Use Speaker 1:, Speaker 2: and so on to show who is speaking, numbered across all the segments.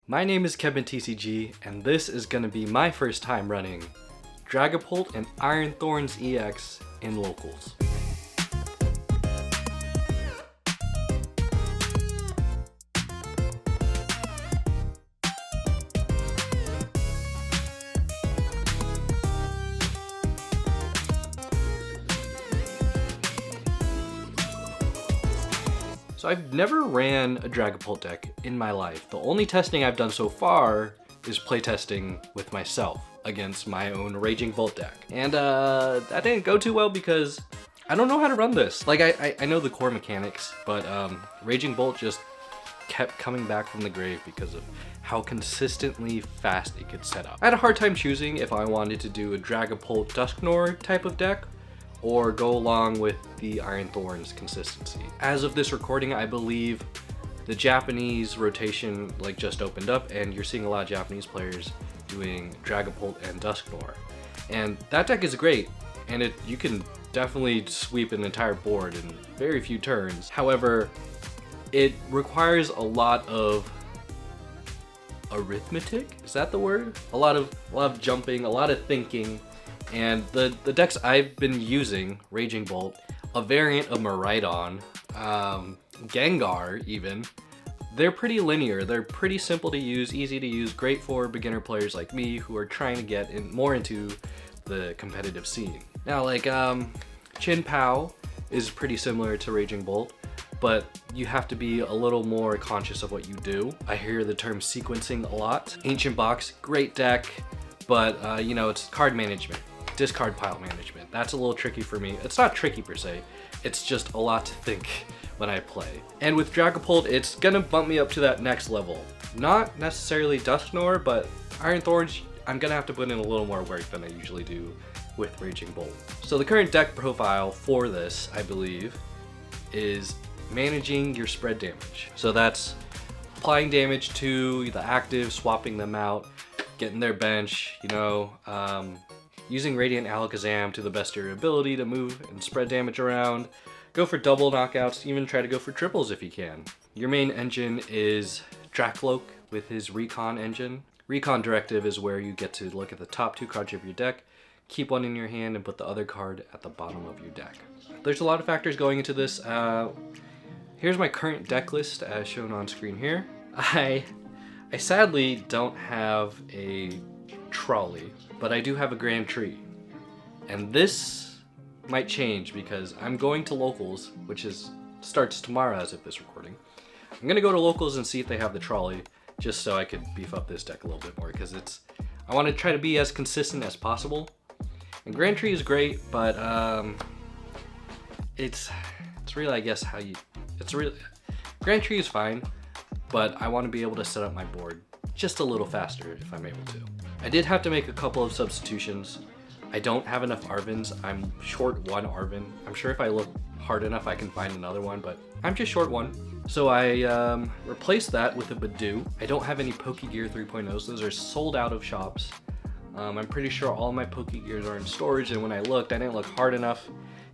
Speaker 1: My name is Kevin TCG, and this is going to be my first time running Dragapult and Iron Thorns EX in locals. So I've never ran a Dragapult deck in my life. The only testing I've done so far is playtesting with myself against my own Raging Bolt deck. And that didn't go too well because I don't know how to run this. Like I know the core mechanics, but Raging Bolt just kept coming back from the grave because of how consistently fast it could set up. I had a hard time choosing if I wanted to do a Dragapult Duskull type of deck or go along with the Iron Thorns consistency. As of this recording, I believe the Japanese rotation just opened up and you're seeing a lot of Japanese players doing Dragapult and Duskull. And that deck is great, and you can definitely sweep an entire board in very few turns. However, it requires a lot of arithmetic, is that the word? A lot of jumping, a lot of thinking. And the decks I've been using, Raging Bolt, a variant of Miraidon, Gengar even, they're pretty linear. They're pretty simple to use, easy to use, great for beginner players like me who are trying to get more into the competitive scene. Now, Chin Pao is pretty similar to Raging Bolt, but you have to be a little more conscious of what you do. I hear the term sequencing a lot. Ancient Box, great deck, but it's card management. Discard pile management. That's a little tricky for me. It's not tricky per se, it's just a lot to think when I play. And with Dragapult, it's gonna bump me up to that next level. Not necessarily Duskull, but Iron Thorns, I'm gonna have to put in a little more work than I usually do with Raging Bolt. So the current deck profile for this, I believe, is managing your spread damage. So that's applying damage to the active, swapping them out, getting their bench, using Radiant Alakazam to the best of your ability to move and spread damage around. Go for double knockouts, even try to go for triples if you can. Your main engine is Dracloak with his Recon engine. Recon Directive is where you get to look at the top 2 cards of your deck, keep one in your hand, and put the other card at the bottom of your deck. There's a lot of factors going into this. Here's my current deck list as shown on screen here. I sadly don't have a trolley, but I do have a Grand Tree. And this might change because I'm going to locals, which starts tomorrow as of this recording. I'm gonna go to locals and see if they have the trolley, just so I could beef up this deck a little bit more, because I want to try to be as consistent as possible. And Grand Tree is great, but it's really, I guess, Grand Tree is fine, but I want to be able to set up my board just a little faster if I'm able to. I did have to make a couple of substitutions. I don't have enough Arvins. I'm short 1 Arvin. I'm sure if I look hard enough I can find another one, but I'm just short 1. So I replaced that with a Badoo. I don't have any Pokegear 3.0s. Those are sold out of shops. I'm pretty sure all my Pokegears are in storage, and when I looked, I didn't look hard enough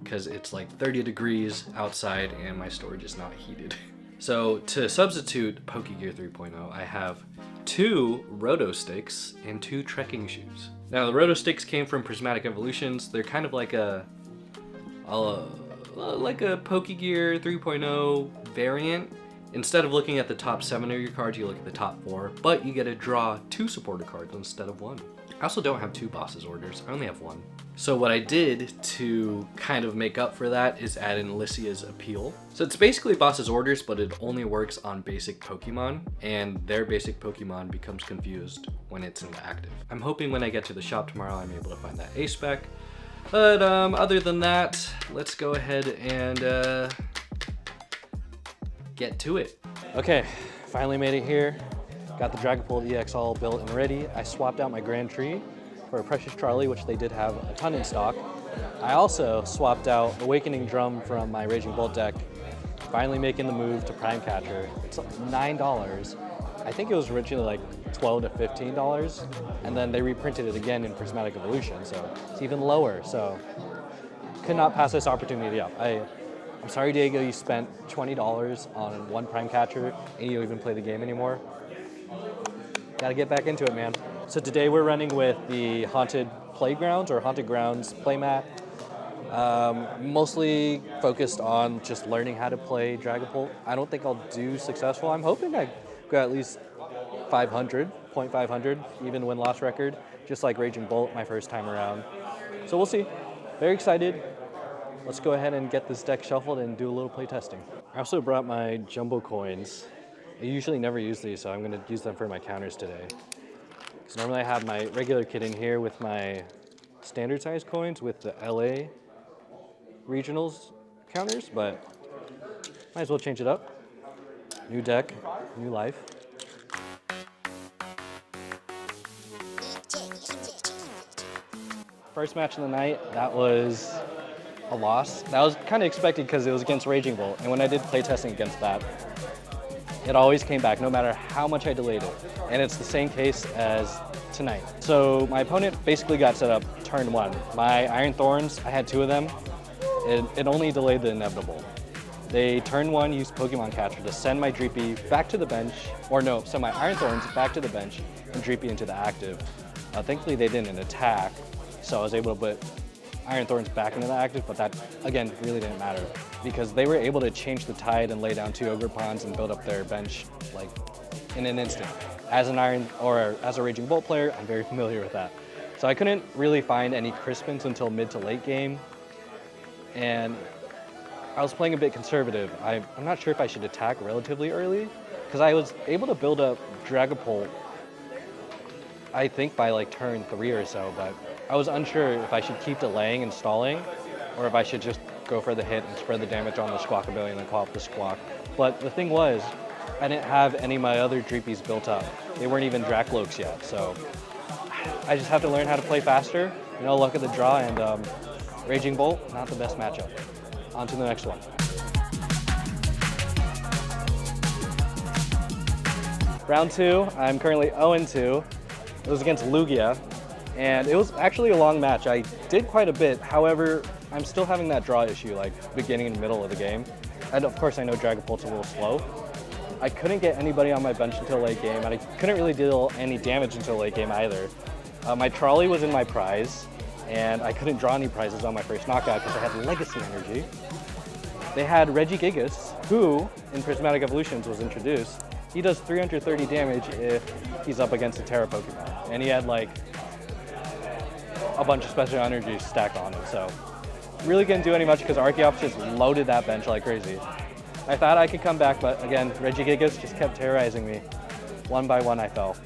Speaker 1: because it's 30 degrees outside and my storage is not heated. So to substitute Pokegear 3.0, I have 2 Roto Sticks and 2 trekking shoes. Now the Roto Sticks came from Prismatic Evolutions. They're kind of like a Pokegear 3.0 variant. Instead of looking at the top 7 of your cards, you look at the top 4, but you get to draw 2 supporter cards instead of 1. I also don't have 2 Boss's Orders, I only have 1. So what I did to kind of make up for that is add in Lycia's Appeal. So it's basically Boss's Orders, but it only works on basic Pokemon, and their basic Pokemon becomes confused when it's in the active. I'm hoping when I get to the shop tomorrow I'm able to find that A-Spec. But other than that, let's go ahead and get to it. Okay, finally made it here. Got the Dragapult EX all built and ready. I swapped out my Grand Tree for a Precious Charlie, which they did have a ton in stock. I also swapped out Awakening Drum from my Raging Bolt deck, finally making the move to Prime Catcher. It's $9. I think it was originally $12 to $15, and then they reprinted it again in Prismatic Evolution, so it's even lower. So could not pass this opportunity up. I'm sorry, Diego, you spent $20 on 1 Prime Catcher and you don't even play the game anymore.
Speaker 2: Gotta get back into it, man. So today we're running with the Haunted Playgrounds or Haunted Grounds playmat. Mostly focused on just learning how to play Dragapult. I don't think I'll do successful. I'm hoping I go at least 500, 0.500, even win-loss record, just like Raging Bolt my first time around. So we'll see. Very excited. Let's go ahead and get this deck shuffled and do a little play testing. I also brought my jumbo coins. I usually never use these, so I'm gonna use them for my counters today. Because normally I have my regular kit in here with my standard size coins with the LA regionals counters, but might as well change it up. New deck, new life. First match of the night, that was a loss. That was kind of expected because it was against Raging Bolt, and when I did play testing against that, it always came back no matter how much I delayed it. And it's the same case as tonight. So my opponent basically got set up turn one. My Iron Thorns, I had 2 of them. It only delayed the inevitable. They turn one used Pokemon Catcher to send my Dreepy back to the bench, or no, send my Iron Thorns back to the bench and Dreepy into the active. Thankfully they didn't attack, so I was able to put Iron Thorns back into the active, but that, again, really didn't matter because they were able to change the tide and lay down 2 Ogre Pawns and build up their bench like in an instant. As an as a Raging Bolt player, I'm very familiar with that. So I couldn't really find any Crispins until mid to late game, and I was playing a bit conservative. I'm not sure if I should attack relatively early because I was able to build up Dragapult, I think by like turn 3 or so, but I was unsure if I should keep delaying and stalling or if I should just go for the hit and spread the damage on the Squawkabilly and then call up the Squawk. But the thing was, I didn't have any of my other Dreepies built up. They weren't even Dracloaks yet, so I just have to learn how to play faster. You know, luck of the draw, and Raging Bolt, not the best matchup. On to the next one. Round 2, I'm currently 0-2. It was against Lugia, and it was actually a long match. I did quite a bit, however, I'm still having that draw issue, like beginning and middle of the game. And of course I know Dragapult's a little slow. I couldn't get anybody on my bench until late game, and I couldn't really deal any damage until late game either. My trolley was in my prize, and I couldn't draw any prizes on my first knockout because I had Legacy Energy. They had Regigigas, who in Prismatic Evolutions was introduced. He does 330 damage if he's up against a Terra Pokemon, and he had like a bunch of special energies stacked on him, so really couldn't do any much because Archeops just loaded that bench like crazy. I thought I could come back, but again, Regigigas just kept terrorizing me. One by one I fell.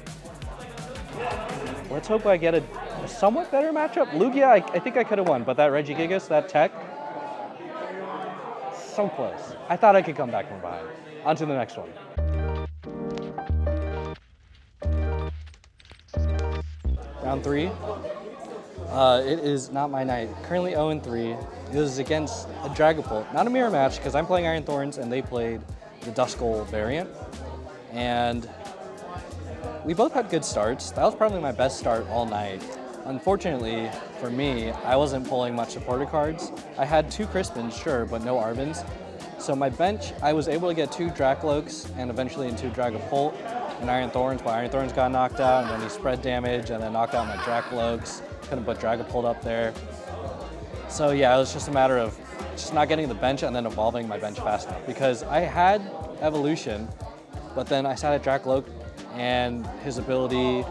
Speaker 2: Let's hope I get a somewhat better matchup. Lugia, I think I could have won, but that Regigigas, that tech, so close. I thought I could come back from behind. On to the next one. Round 3. It is not my night. Currently 0-3. It was against a Dragapult. Not a mirror match because I'm playing Iron Thorns and they played the Duskull variant. And we both had good starts. That was probably my best start all night. Unfortunately for me, I wasn't pulling much supporter cards. I had 2 Crispins, sure, but no Arvins. So my bench, I was able to get 2 Dracloaks and eventually into Dragapult and Iron Thorns, but Iron Thorns got knocked out and then he spread damage and then knocked out my Dracloaks. Couldn't put Dragapult up there. So yeah, it was just a matter of just not getting the bench and then evolving my bench fast enough because I had Evolution, but then I sat at Dracloak and his ability,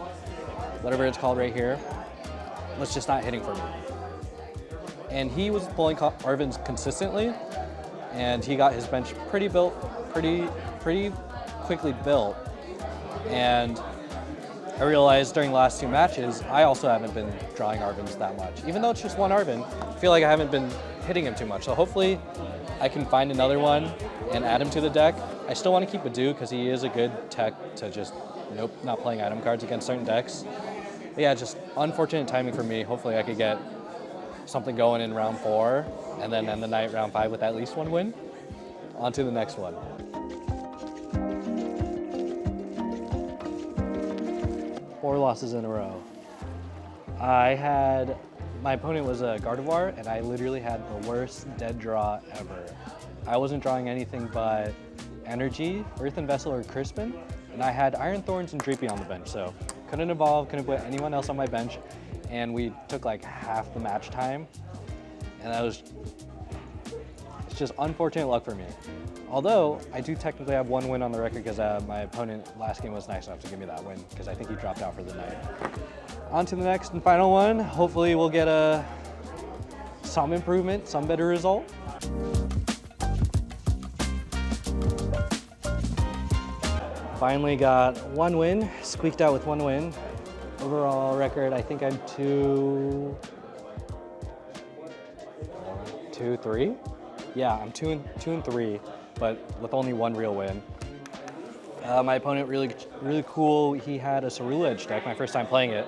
Speaker 2: whatever it's called right here, was just not hitting for me. And he was pulling Arvins consistently, and he got his bench pretty quickly built. And I realized during the last 2 matches, I also haven't been drawing Arvins that much. Even though it's just one Arvin, I feel like I haven't been hitting him too much. So hopefully I can find another one and add him to the deck. I still want to keep Badu because he is a good tech to just, nope, not playing item cards against certain decks. But yeah, just unfortunate timing for me. Hopefully I could get something going in round 4 and then end the night round 5 with at least 1 win. On to the next one. Four losses in a row. My opponent was a Gardevoir, and I literally had the worst dead draw ever. I wasn't drawing anything but Energy, Earthen Vessel, or Crispin, and I had Iron Thorns and Dreepy on the bench, so couldn't evolve, couldn't put anyone else on my bench, and we took like half the match time, and it's just unfortunate luck for me. Although, I do technically have one win on the record because my opponent last game was nice enough to give me that win because I think he dropped out for the night. On to the next and final one. Hopefully we'll get some improvement, some better result. Finally got one win, squeaked out with one win. Overall record, I think I'm 2-3. Yeah, I'm 2-3, but with only one real win. My opponent really cool. He had a Cerule Edge deck, my first time playing it.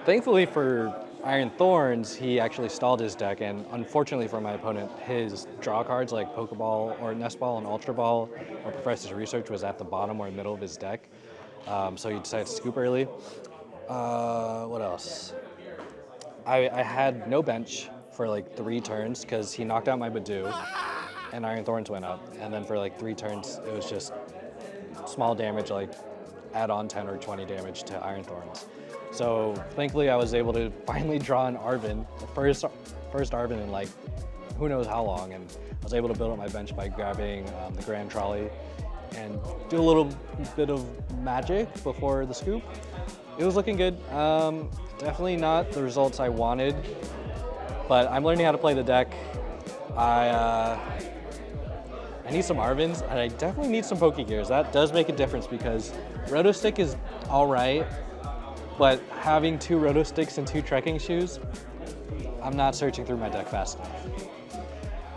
Speaker 2: Thankfully for Iron Thorns, he actually stalled his deck, and unfortunately for my opponent, his draw cards like Pokeball or Nest Ball and Ultra Ball or Professor's Research was at the bottom or middle of his deck. So he decided to scoop early. What else? I had no bench for like 3 turns because he knocked out my Badoo and Iron Thorns went up. And then for like 3 turns, it was just small damage, like add on 10 or 20 damage to Iron Thorns. So thankfully I was able to finally draw an Arven, the first Arven in like who knows how long, and I was able to build up my bench by grabbing the Grand Trolley and do a little bit of magic before the scoop. It was looking good. Definitely not the results I wanted, but I'm learning how to play the deck. I need some Arvens, and I definitely need some Pokegears. That does make a difference because Rotostick is all right, but having 2 Rotosticks and 2 trekking shoes, I'm not searching through my deck fast enough.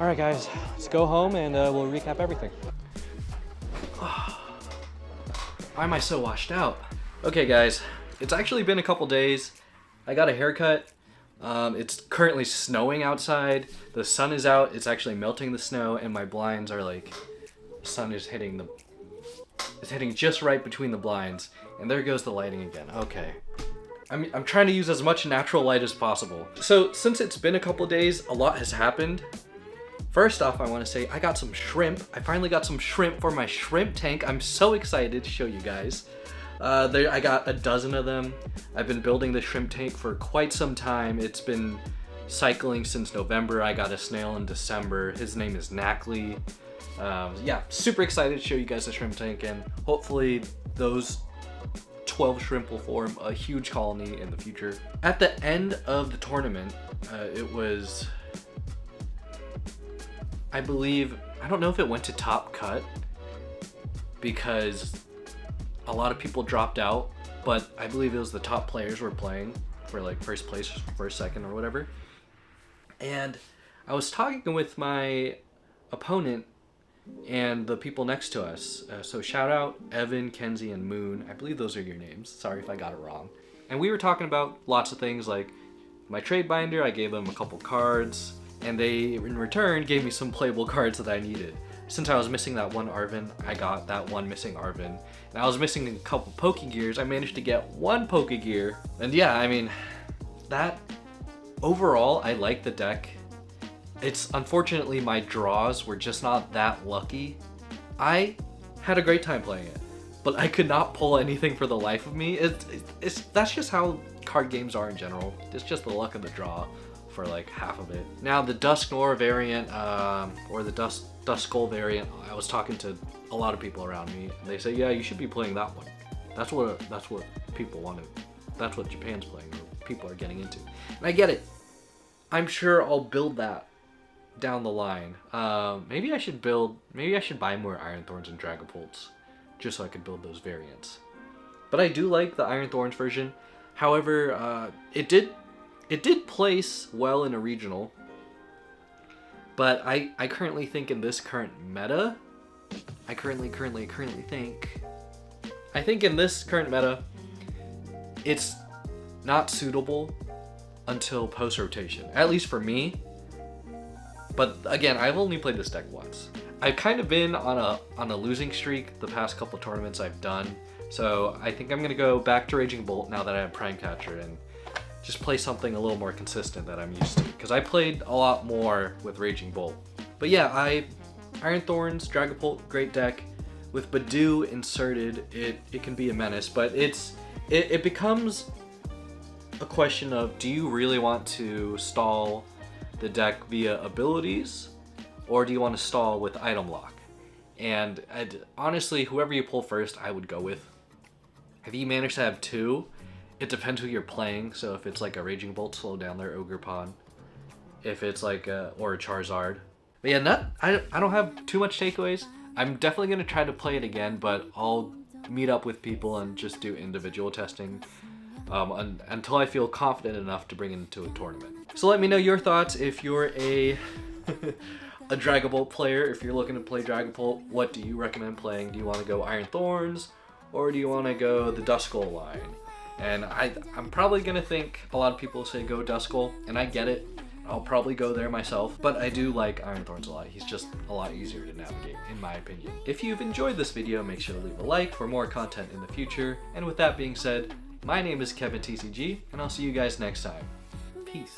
Speaker 2: All right, guys, let's go home and we'll recap everything.
Speaker 1: Why am I so washed out? Okay, guys, it's actually been a couple days. I got a haircut. It's currently snowing outside. The sun is out. It's actually melting the snow, and my blinds are like, the sun is hitting just right between the blinds, and there goes the lighting again. Okay. I'm trying to use as much natural light as possible. So since it's been a couple days, a lot has happened. First off, I want to say I got some shrimp. I finally got some shrimp for my shrimp tank. I'm so excited to show you guys. I got a dozen of them. I've been building the shrimp tank for quite some time. It's been cycling since November. I got a snail in December. His name is Knackley. Yeah, super excited to show you guys the shrimp tank, and hopefully those 12 shrimp will form a huge colony in the future. At the end of the tournament, it was, I believe, I don't know if it went to top cut because a lot of people dropped out, but I believe it was the top players were playing for like first place, first, second, or whatever. And I was talking with my opponent and the people next to us. So shout out Evan, Kenzie, and Moon. I believe those are your names. Sorry if I got it wrong. And we were talking about lots of things like my trade binder. I gave them a couple cards, and they in return gave me some playable cards that I needed. Since I was missing that one Arven, I got that one missing Arven. And I was missing a couple Pokegears. I managed to get one Pokegear. And yeah, I mean, that overall, I like the deck. It's unfortunately my draws were just not that lucky. I had a great time playing it, but I could not pull anything for the life of me. That's just how card games are in general. It's just the luck of the draw for like half of it. Now the Dusknoir variant, or the Duskull variant, I was talking to a lot of people around me, and they say, yeah, you should be playing that one. That's what people wanted. That's what Japan's playing, or people are getting into. And I get it. I'm sure I'll build that down the line. Maybe I should buy more Iron Thorns and Dragapults just so I could build those variants. But I do like the Iron Thorns version. However, it did place well in a regional. But I currently think in this current meta, I think in this current meta, it's not suitable until post rotation, at least for me. But again, I've only played this deck once. I've kind of been on a losing streak the past couple tournaments I've done, so I think I'm gonna go back to Raging Bolt now that I have Prime Catcher and just play something a little more consistent that I'm used to, because I played a lot more with Raging Bolt. But yeah, Iron Thorns, Dragapult, great deck. with Badu inserted, it can be a menace, but it becomes a question of, do you really want to stall the deck via abilities, or do you want to stall with item lock? And honestly, whoever you pull first, I would go with. If you manage to have two, it depends who you're playing. So if it's like a Raging Bolt, slow down their Ogre Pawn. If it's like or a Charizard. But yeah, I don't have too much takeaways. I'm definitely gonna try to play it again, but I'll meet up with people and just do individual testing until I feel confident enough to bring it into a tournament. So let me know your thoughts if you're a a Dragapult player. If you're looking to play Dragapult, what do you recommend playing? Do you want to go Iron Thorns, or do you want to go the Duskull line? And I'm probably gonna think a lot of people say go Duskull, and I get it. I'll probably go there myself, but I do like Iron Thorns a lot. He's just a lot easier to navigate, in my opinion. If you've enjoyed this video, make sure to leave a like for more content in the future. And with that being said, my name is Kevin TCG, and I'll see you guys next time. Peace.